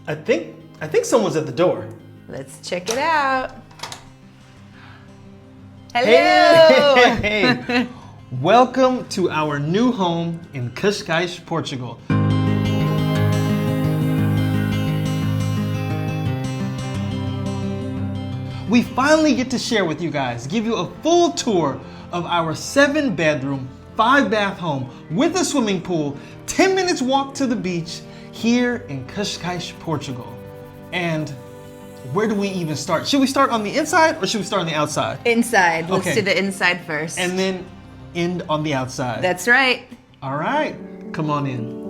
I think someone's at the door. Let's check it out. Hello! Hey! Welcome to our new home in Cascais, Portugal. We finally get to share with you guys, give you a full tour of our 7-bedroom, 5-bath home with a swimming pool, 10 minutes walk to the beach here in Cascais, Portugal. And where do we even start? Should we start on the inside or should we start on the outside? Inside. Let's Okay. do the inside first. And then end on the outside. That's right. All right, come on in.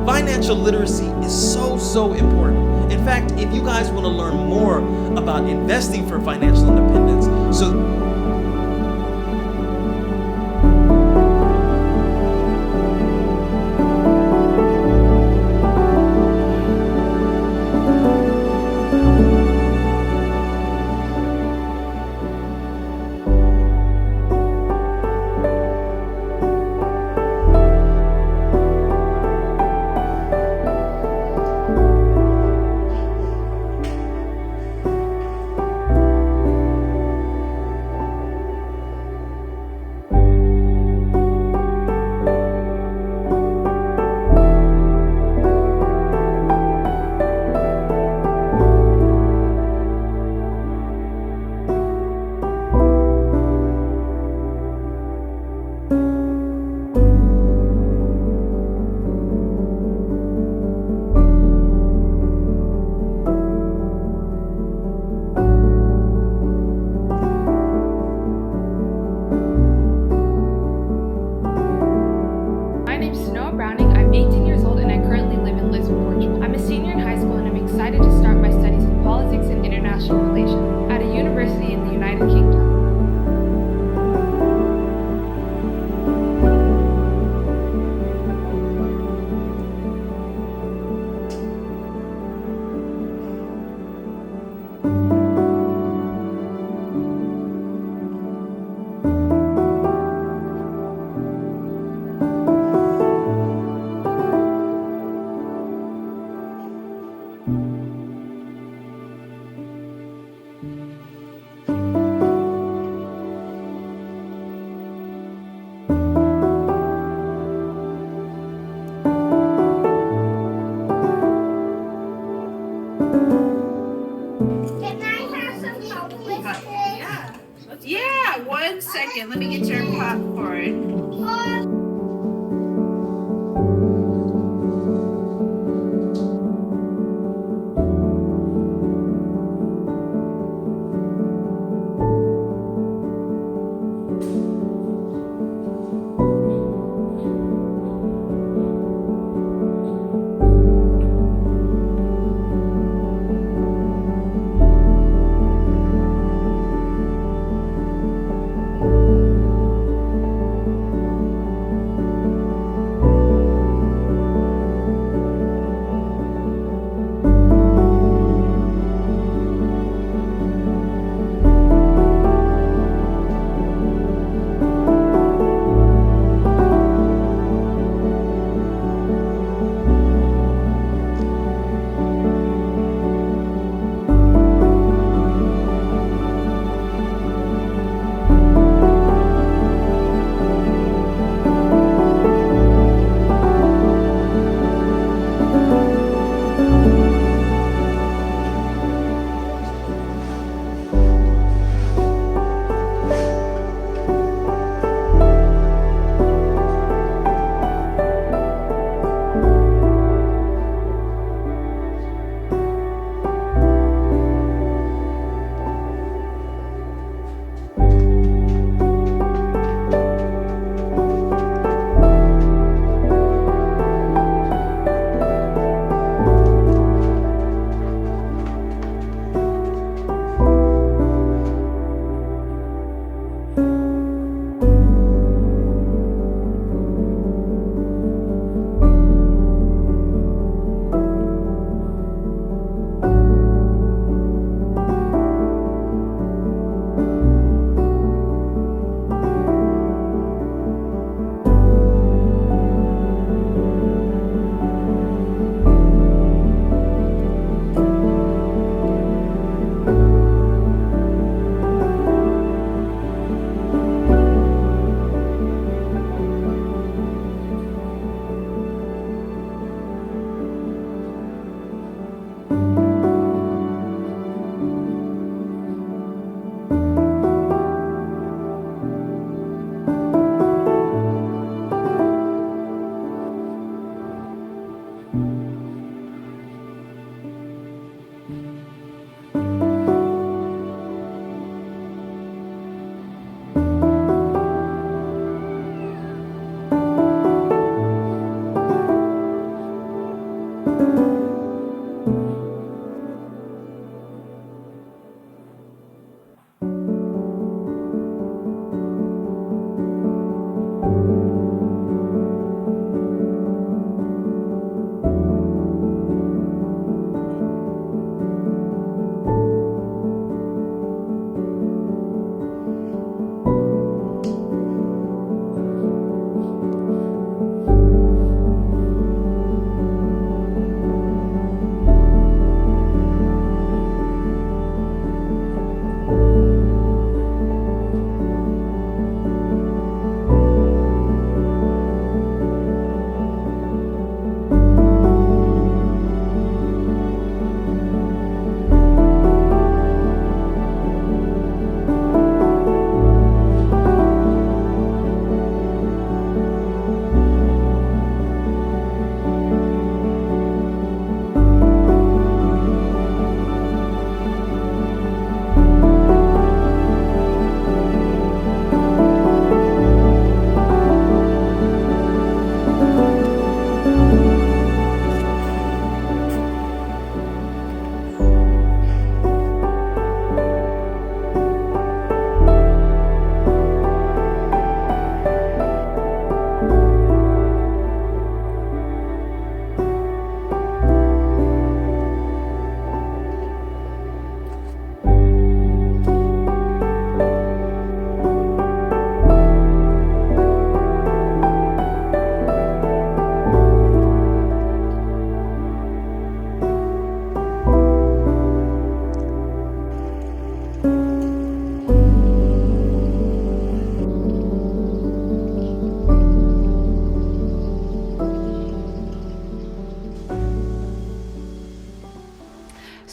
Financial literacy is so important. In fact, if you guys want to learn more about investing for financial independence, second. Let me get your popcorn.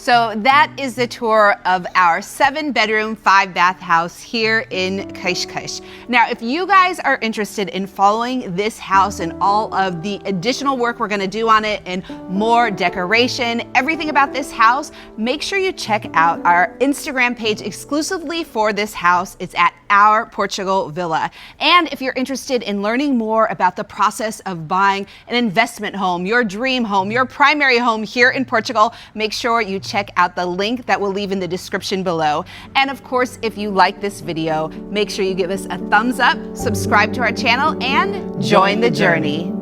So that is the tour of our 7-bedroom, 5-bath house here in Cascais. Now, if you guys are interested in following this house and all of the additional work we're gonna do on it and more decoration, everything about this house, make sure you check out our Instagram page exclusively for this house. It's at Our Portugal Villa. And if you're interested in learning more about the process of buying an investment home, your dream home, your primary home here in Portugal, make sure you check out the link that we'll leave in the description below. And of course, if you like this video, make sure you give us a thumbs up, subscribe to our channel, and join the journey.